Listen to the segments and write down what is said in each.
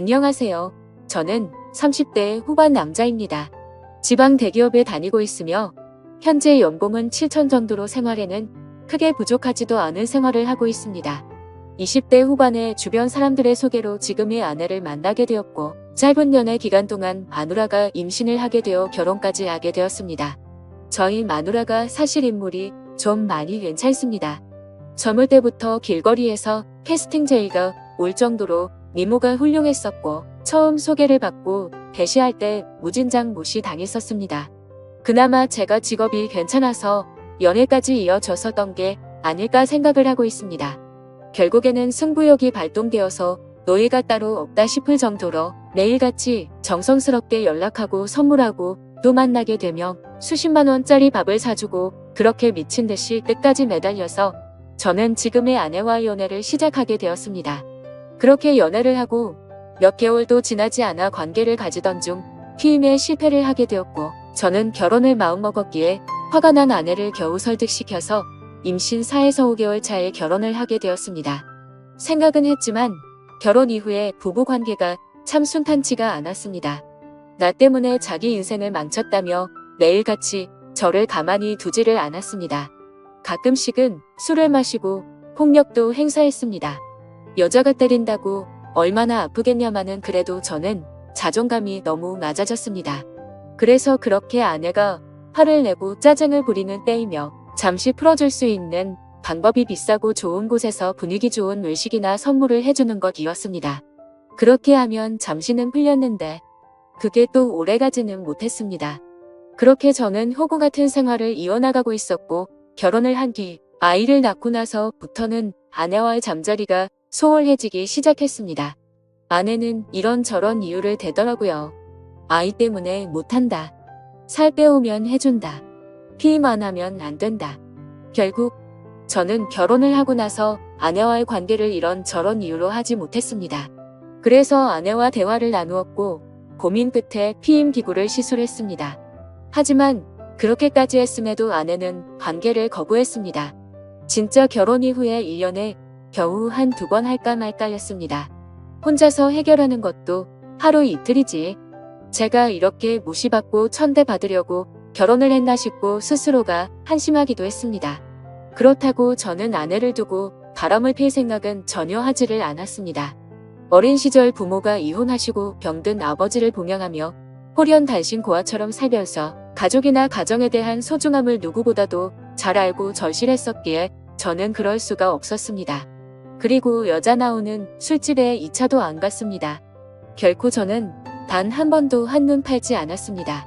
안녕하세요. 저는 30대 후반 남자입니다. 지방 대기업에 다니고 있으며 현재 연봉은 7천 정도로 생활에는 크게 부족하지도 않은 생활을 하고 있습니다. 20대 후반에 주변 사람들의 소개로 지금의 아내를 만나게 되었고 짧은 연애 기간 동안 마누라가 임신을 하게 되어 결혼까지 하게 되었습니다. 저희 마누라가 사실 인물이 좀 많이 괜찮습니다. 젊을 때부터 길거리에서 캐스팅 제의가 올 정도로 미모가 훌륭했었고 처음 소개를 받고 대시할 때 무진장 무시당했었습니다. 그나마 제가 직업이 괜찮아서 연애까지 이어졌었던 게 아닐까 생각을 하고 있습니다. 결국에는 승부욕이 발동되어서 노예가 따로 없다 싶을 정도로 매일같이 정성스럽게 연락하고 선물하고 또 만나게 되면 수십만 원짜리 밥을 사주고 그렇게 미친 듯이 끝까지 매달려서 저는 지금의 아내와 연애를 시작하게 되었습니다. 그렇게 연애를 하고 몇 개월도 지나지 않아 관계를 가지던 중 피임에 실패를 하게 되었고 저는 결혼을 마음먹었기에 화가 난 아내를 겨우 설득시켜서 임신 4에서 5개월 차에 결혼을 하게 되었습니다. 생각은 했지만 결혼 이후에 부부관계가 참 순탄치가 않았습니다. 나 때문에 자기 인생을 망쳤다며 매일같이 저를 가만히 두지를 않았습니다. 가끔씩은 술을 마시고 폭력도 행사했습니다. 여자가 때린다고 얼마나 아프겠냐마는 그래도 저는 자존감이 너무 낮아졌습니다. 그래서 그렇게 아내가 화를 내고 짜증을 부리는 때이며 잠시 풀어줄 수 있는 방법이 비싸고 좋은 곳에서 분위기 좋은 외식이나 선물을 해주는 것이었습니다. 그렇게 하면 잠시는 풀렸는데 그게 또 오래가지는 못했습니다. 그렇게 저는 호구 같은 생활을 이어나가고 있었고 결혼을 한 뒤 아이를 낳고 나서부터는 아내와의 잠자리가 소홀해지기 시작했습니다. 아내는 이런저런 이유를 대더라고요. 아이 때문에 못한다. 살 빼오면 해준다. 피임 안 하면 안 된다. 결국 저는 결혼을 하고 나서 아내와의 관계를 이런저런 이유로 하지 못했습니다. 그래서 아내와 대화를 나누었고 고민 끝에 피임 기구를 시술했습니다. 하지만 그렇게까지 했음에도 아내는 관계를 거부했습니다. 진짜 결혼 이후에 1년에 겨우 한두 번 할까 말까였습니다. 혼자서 해결하는 것도 하루 이틀이지. 제가 이렇게 무시받고 천대받으려고 결혼을 했나 싶고 스스로가 한심하기도 했습니다. 그렇다고 저는 아내를 두고 바람을 필 생각은 전혀 하지를 않았습니다. 어린 시절 부모가 이혼하시고 병든 아버지를 봉양하며 홀연단신 고아처럼 살면서 가족이나 가정에 대한 소중함을 누구보다도 잘 알고 절실했었기에 저는 그럴 수가 없었습니다. 그리고 여자 나오는 술집에 2차도 안 갔습니다. 결코 저는 단 한 번도 한눈 팔지 않았습니다.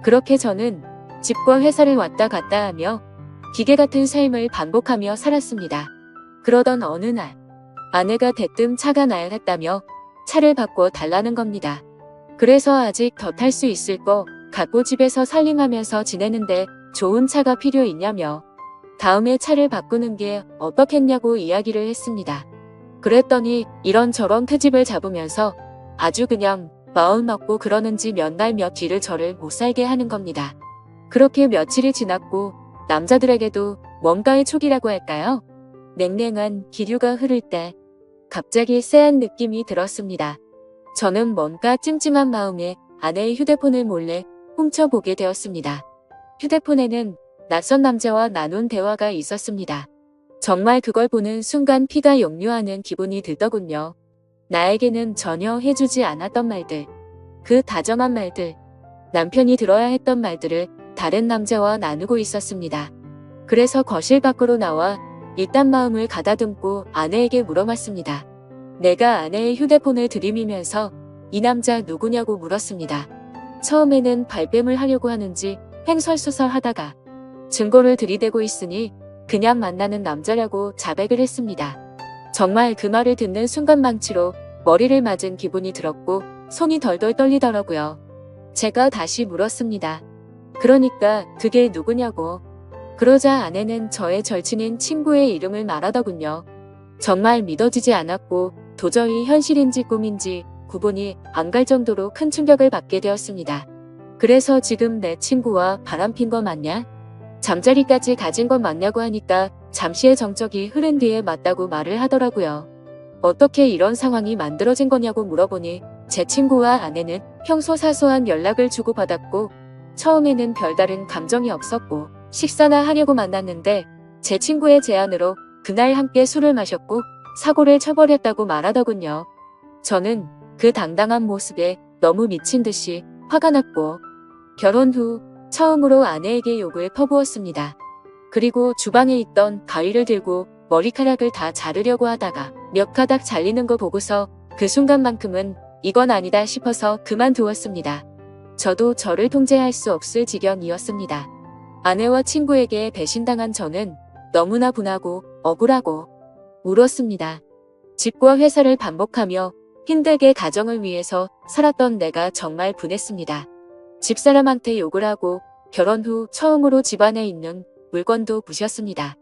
그렇게 저는 집과 회사를 왔다 갔다 하며 기계 같은 삶을 반복하며 살았습니다. 그러던 어느 날 아내가 대뜸 차가 나야겠다며 차를 바꿔 달라는 겁니다. 그래서 아직 더 탈 수 있을 거 갖고 집에서 살림하면서 지내는데 좋은 차가 필요 있냐며 다음에 차를 바꾸는 게 어떻겠냐고 이야기를 했습니다. 그랬더니 이런저런 트집을 잡으면서 아주 그냥 마음 먹고 그러는지 몇 날 며칠을 저를 못 살게 하는 겁니다. 그렇게 며칠이 지났고 남자들에게도 뭔가의 촉이라고 할까요? 냉랭한 기류가 흐를 때 갑자기 쎄한 느낌이 들었습니다. 저는 뭔가 찜찜한 마음에 아내의 휴대폰을 몰래 훔쳐보게 되었습니다. 휴대폰에는 낯선 남자와 나눈 대화가 있었습니다. 정말 그걸 보는 순간 피가 역류하는 기분이 들더군요. 나에게는 전혀 해주지 않았던 말들, 그 다정한 말들, 남편이 들어야 했던 말들을 다른 남자와 나누고 있었습니다. 그래서 거실 밖으로 나와 일단 마음을 가다듬고 아내에게 물어봤습니다. 내가 아내의 휴대폰을 들이미면서 이 남자 누구냐고 물었습니다. 처음에는 발뺌을 하려고 하는지 횡설수설하다가 증거를 들이대고 있으니 그냥 만나는 남자라고 자백을 했습니다. 정말 그 말을 듣는 순간 망치로 머리를 맞은 기분이 들었고 손이 덜덜 떨리더라고요. 제가 다시 물었습니다. 그러니까 그게 누구냐고. 그러자 아내는 저의 절친인 친구의 이름을 말하더군요. 정말 믿어지지 않았고 도저히 현실인지 꿈인지 구분이 안 갈 정도로 큰 충격을 받게 되었습니다. 그래서 지금 내 친구와 바람핀 거 맞냐? 잠자리까지 가진 건 맞냐고 하니까 잠시의 정적이 흐른 뒤에 맞다고 말을 하더라고요. 어떻게 이런 상황이 만들어진 거냐고 물어보니 제 친구와 아내는 평소 사소한 연락을 주고받았고 처음에는 별다른 감정이 없었고 식사나 하려고 만났는데 제 친구의 제안으로 그날 함께 술을 마셨고 사고를 쳐버렸다고 말하더군요. 저는 그 당당한 모습에 너무 미친 듯이 화가 났고 결혼 후 처음으로 아내에게 욕을 퍼부었습니다. 그리고 주방에 있던 가위를 들고 머리카락을 다 자르려고 하다가 몇 가닥 잘리는 거 보고서 그 순간만큼은 이건 아니다 싶어서 그만두었습니다. 저도 저를 통제할 수 없을 지경이었습니다. 아내와 친구에게 배신당한 저는 너무나 분하고 억울하고 울었습니다. 집과 회사를 반복하며 힘들게 가정을 위해서 살았던 내가 정말 분했습니다. 집사람한테 욕을 하고 결혼 후 처음으로 집안에 있는 물건도 부셨습니다.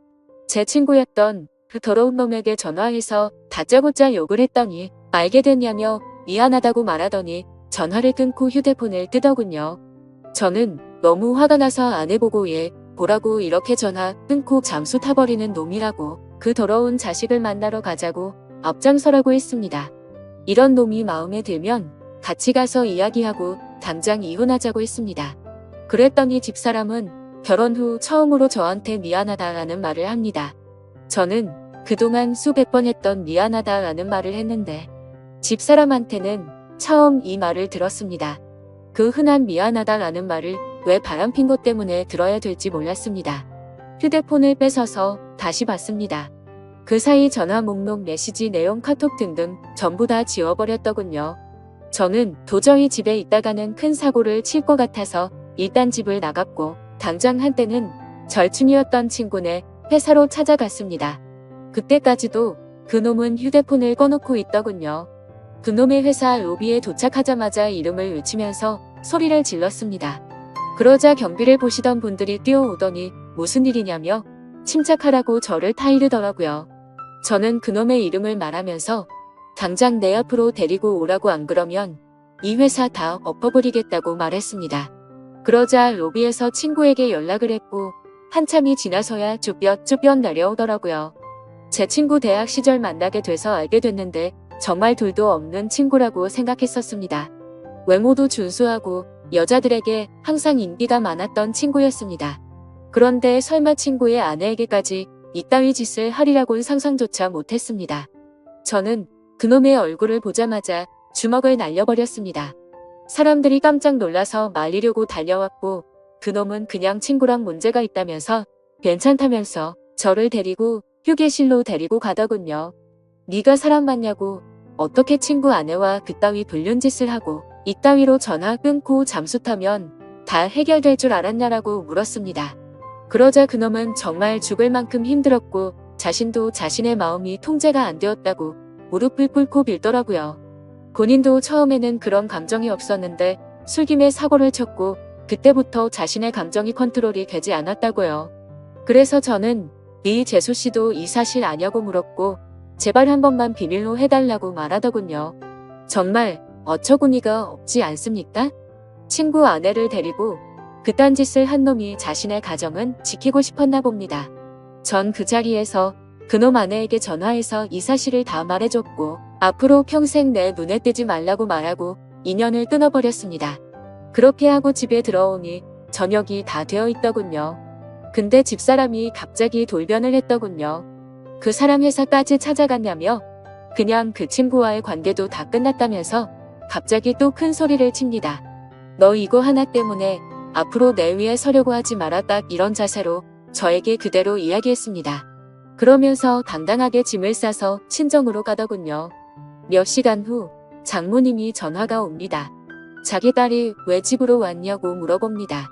제 친구였던 그 더러운 놈에게 전화해서 다짜고짜 욕을 했더니 알게 됐냐며 미안하다고 말하더니 전화를 끊고 휴대폰을 끄더군요. 저는 너무 화가 나서 아내 보고 얘 보라고 이렇게 전화 끊고 잠수 타버리는 놈이라고 그 더러운 자식을 만나러 가자고 앞장서라고 했습니다. 이런 놈이 마음에 들면 같이 가서 이야기하고 당장 이혼하자고 했습니다. 그랬더니 집사람은 결혼 후 처음으로 저한테 미안하다라는 말을 합니다. 저는 그동안 수백 번 했던 미안하다라는 말을 했는데 집사람한테는 처음 이 말을 들었습니다. 그 흔한 미안하다라는 말을 왜 바람핀 것 때문에 들어야 될지 몰랐습니다. 휴대폰을 뺏어서 다시 봤습니다. 그 사이 전화 목록, 메시지 내용, 카톡 등등 전부 다 지워버렸더군요. 저는 도저히 집에 있다가는 큰 사고를 칠 것 같아서 일단 집을 나갔고 당장 한때는 절친이었던 친구네 회사로 찾아갔습니다. 그때까지도 그놈은 휴대폰을 꺼놓고 있더군요. 그놈의 회사 로비에 도착하자마자 이름을 외치면서 소리를 질렀습니다. 그러자 경비를 보시던 분들이 뛰어오더니 무슨 일이냐며 침착하라고 저를 타이르더라고요. 저는 그놈의 이름을 말하면서 당장 내 앞으로 데리고 오라고, 안 그러면 이 회사 다 엎어버리겠다고 말했습니다. 그러자 로비에서 친구에게 연락을 했고 한참이 지나서야 쭈뼛쭈뼛 내려오더라고요. 제 친구 대학 시절 만나게 돼서 알게 됐는데 정말 둘도 없는 친구라고 생각했었습니다. 외모도 준수하고 여자들에게 항상 인기가 많았던 친구였습니다. 그런데 설마 친구의 아내에게까지 이따위 짓을 하리라고는 상상조차 못했습니다. 저는 그놈의 얼굴을 보자마자 주먹을 날려버렸습니다. 사람들이 깜짝 놀라서 말리려고 달려왔고 그놈은 그냥 친구랑 문제가 있다면서 괜찮다면서 저를 데리고 휴게실로 데리고 가더군요. 네가 사람 맞냐고, 어떻게 친구 아내와 그따위 불륜 짓을 하고 이따위로 전화 끊고 잠수 타면 다 해결될 줄 알았냐라고 물었습니다. 그러자 그놈은 정말 죽을 만큼 힘들었고 자신도 자신의 마음이 통제가 안 되었다고 무릎을 꿇고 빌더라고요. 본인도 처음에는 그런 감정이 없었는데 술김에 사고를 쳤고 그때부터 자신의 감정이 컨트롤이 되지 않았다고요. 그래서 저는 네 재수씨도 이 사실 아냐고 물었고 제발 한 번만 비밀로 해달라고 말하더군요. 정말 어처구니가 없지 않습니까? 친구 아내를 데리고 그딴 짓을 한 놈이 자신의 가정은 지키고 싶었나 봅니다. 전 그 자리에서 그놈 아내에게 전화해서 이 사실을 다 말해줬고 앞으로 평생 내 눈에 띄지 말라고 말하고 인연을 끊어버렸습니다. 그렇게 하고 집에 들어오니 저녁이 다 되어 있더군요. 근데 집사람이 갑자기 돌변을 했더군요. 그 사람 회사까지 찾아갔냐며 그냥 그 친구와의 관계도 다 끝났다면서 갑자기 또 큰 소리를 칩니다. 너 이거 하나 때문에 앞으로 내 위에 서려고 하지 마라, 딱 이런 자세로 저에게 그대로 이야기했습니다. 그러면서 당당하게 짐을 싸서 친정으로 가더군요. 몇 시간 후 장모님이 전화가 옵니다. 자기 딸이 왜 집으로 왔냐고 물어봅니다.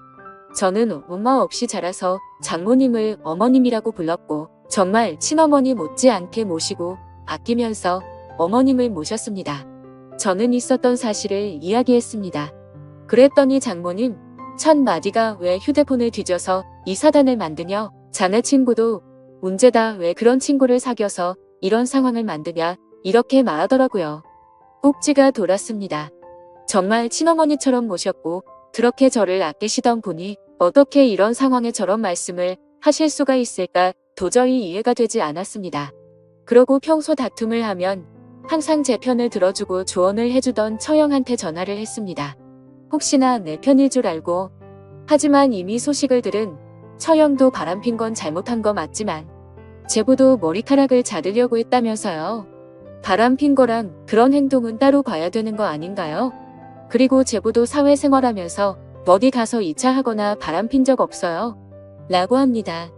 저는 엄마 없이 자라서 장모님을 어머님이라고 불렀고 정말 친어머니 못지않게 모시고 아끼면서 어머님을 모셨습니다. 저는 있었던 사실을 이야기했습니다. 그랬더니 장모님, 첫 마디가 왜 휴대폰을 뒤져서 이 사단을 만드냐? 자네 친구도 문제다. 왜 그런 친구를 사귀어서 이런 상황을 만드냐? 이렇게 말하더라고요. 꼭지가 돌았습니다. 정말 친어머니처럼 모셨고 그렇게 저를 아끼시던 분이 어떻게 이런 상황에 저런 말씀을 하실 수가 있을까 도저히 이해가 되지 않았습니다. 그러고 평소 다툼을 하면 항상 제 편을 들어주고 조언을 해주던 처형한테 전화를 했습니다. 혹시나 내 편일 줄 알고. 하지만 이미 소식을 들은 처형도 바람핀 건 잘못한 거 맞지만 제보도 머리카락을 자르려고 했다면서요. 바람핀 거랑 그런 행동은 따로 봐야 되는 거 아닌가요? 그리고 제보도 사회생활하면서 어디 가서 2차 하거나 바람핀 적 없어요. 라고 합니다.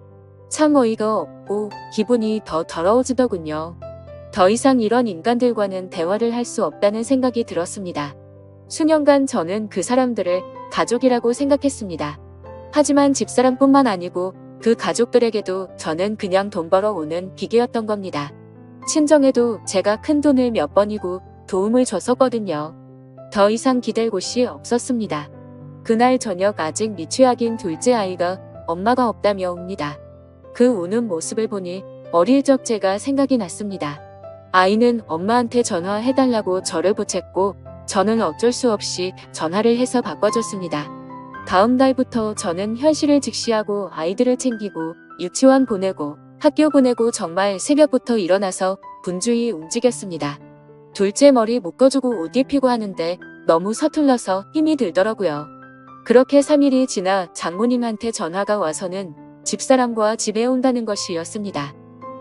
참 어이가 없고 기분이 더 더러워지더군요. 더 이상 이런 인간들과는 대화를 할 수 없다는 생각이 들었습니다. 수년간 저는 그 사람들을 가족이라고 생각했습니다. 하지만 집사람뿐만 아니고 그 가족들에게도 저는 그냥 돈 벌어오는 기계였던 겁니다. 친정에도 제가 큰 돈을 몇 번이고 도움을 줬었거든요. 더 이상 기댈 곳이 없었습니다. 그날 저녁 아직 미취학인 둘째 아이가 엄마가 없다며 옵니다. 그 우는 모습을 보니 어릴 적 제가 생각이 났습니다. 아이는 엄마한테 전화해달라고 저를 보챘고 저는 어쩔 수 없이 전화를 해서 바꿔줬습니다. 다음 달부터 저는 현실을 직시하고 아이들을 챙기고 유치원 보내고 학교 보내고 정말 새벽부터 일어나서 분주히 움직였습니다. 둘째 머리 묶어주고 옷 입히고 하는데 너무 서툴러서 힘이 들더라고요. 그렇게 3일이 지나 장모님한테 전화가 와서는 집사람과 집에 온다는 것이었습니다.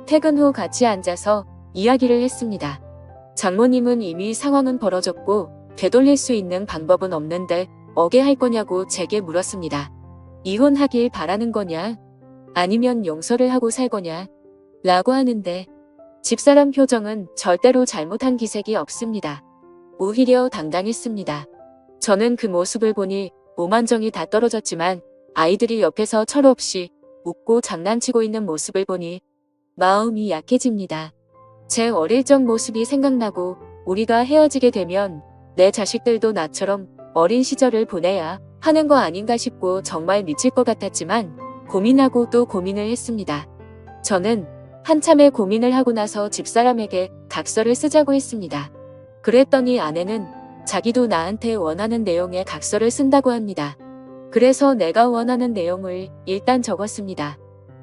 퇴근 후 같이 앉아서 이야기를 했습니다. 장모님은 이미 상황은 벌어졌고 되돌릴 수 있는 방법은 없는데 어게 할 거냐고 제게 물었습니다. 이혼하길 바라는 거냐? 아니면 용서를 하고 살 거냐? 라고 하는데 집사람 표정은 절대로 잘못한 기색이 없습니다. 오히려 당당했습니다. 저는 그 모습을 보니 오만정이 다 떨어졌지만 아이들이 옆에서 철없이 웃고 장난치고 있는 모습을 보니 마음이 약해집니다. 제 어릴 적 모습이 생각나고 우리가 헤어지게 되면 내 자식들도 나처럼 어린 시절을 보내야 하는 거 아닌가 싶고 정말 미칠 것 같았지만 고민하고 또 고민을 했습니다. 저는 한참의 고민을 하고 나서 집사람에게 각서를 쓰자고 했습니다. 그랬더니 아내는 자기도 나한테 원하는 내용의 각서를 쓴다고 합니다. 그래서 내가 원하는 내용을 일단 적었습니다.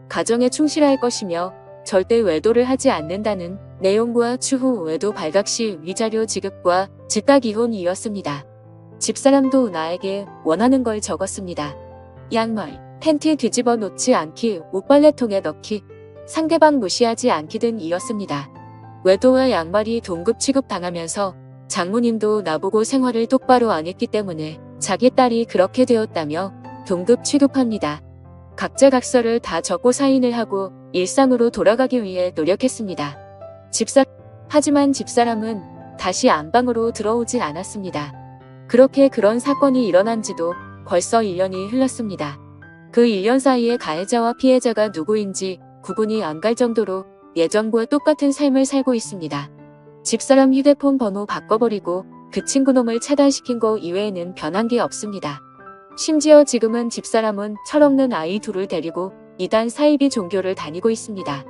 가정에 충실할 것이며 절대 외도를 하지 않는다는 내용과 추후 외도 발각 시 위자료 지급과 즉각 이혼이었습니다. 집사람도 나에게 원하는 걸 적었습니다. 양말, 팬티 뒤집어 놓지 않기, 옷빨래통에 넣기, 상대방 무시하지 않기 등이었습니다. 외도와 양말이 동급 취급당하면서 장모님도 나보고 생활을 똑바로 안 했기 때문에 자기 딸이 그렇게 되었다며 동급 취급합니다. 각자 각서를 다 적고 사인을 하고 일상으로 돌아가기 위해 노력했습니다. 하지만 집사람은 다시 안방으로 들어오지 않았습니다. 그렇게 그런 사건이 일어난 지도 벌써 1년이 흘렀습니다. 그 1년 사이에 가해자와 피해자가 누구인지 구분이 안 갈 정도로 예전과 똑같은 삶을 살고 있습니다. 집사람 휴대폰 번호 바꿔버리고 그 친구놈을 차단시킨 거 이외에는 변한 게 없습니다. 심지어 지금은 집사람은 철없는 아이 둘을 데리고 이단 사이비 종교를 다니고 있습니다.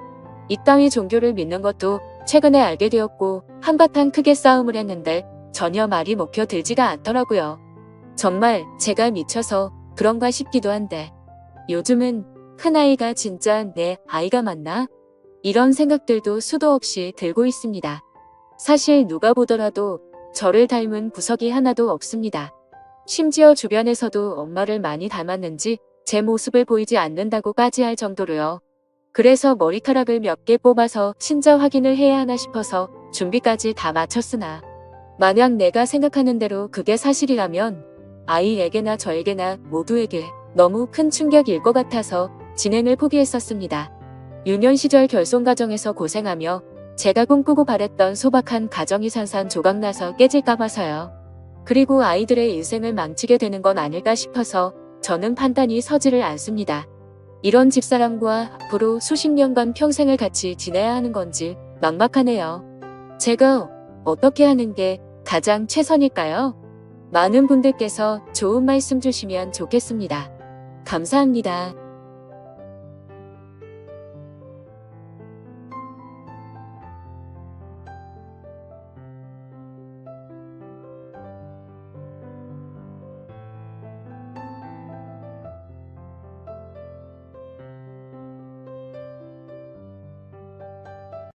이따위 종교를 믿는 것도 최근에 알게 되었고 한바탕 크게 싸움을 했는데 전혀 말이 먹혀들지가 않더라고요. 정말 제가 미쳐서 그런가 싶기도 한데 요즘은 큰아이가 진짜 내 아이가 맞나? 이런 생각들도 수도 없이 들고 있습니다. 사실 누가 보더라도 저를 닮은 구석이 하나도 없습니다. 심지어 주변에서도 엄마를 많이 닮았는지 제 모습을 보이지 않는다고까지 할 정도로요. 그래서 머리카락을 몇 개 뽑아서 신자 확인을 해야 하나 싶어서 준비까지 다 마쳤으나 만약 내가 생각하는 대로 그게 사실이라면 아이에게나 저에게나 모두에게 너무 큰 충격일 것 같아서 진행을 포기했었습니다. 유년 시절 결손 가정에서 고생하며 제가 꿈꾸고 바랬던 소박한 가정이 산산조각나서 깨질까 봐서요. 그리고 아이들의 인생을 망치게 되는 건 아닐까 싶어서 저는 판단이 서지를 않습니다. 이런 집사람과 앞으로 수십 년간 평생을 같이 지내야 하는 건지 막막하네요. 제가 어떻게 하는 게 가장 최선일까요? 많은 분들께서 좋은 말씀 주시면 좋겠습니다. 감사합니다.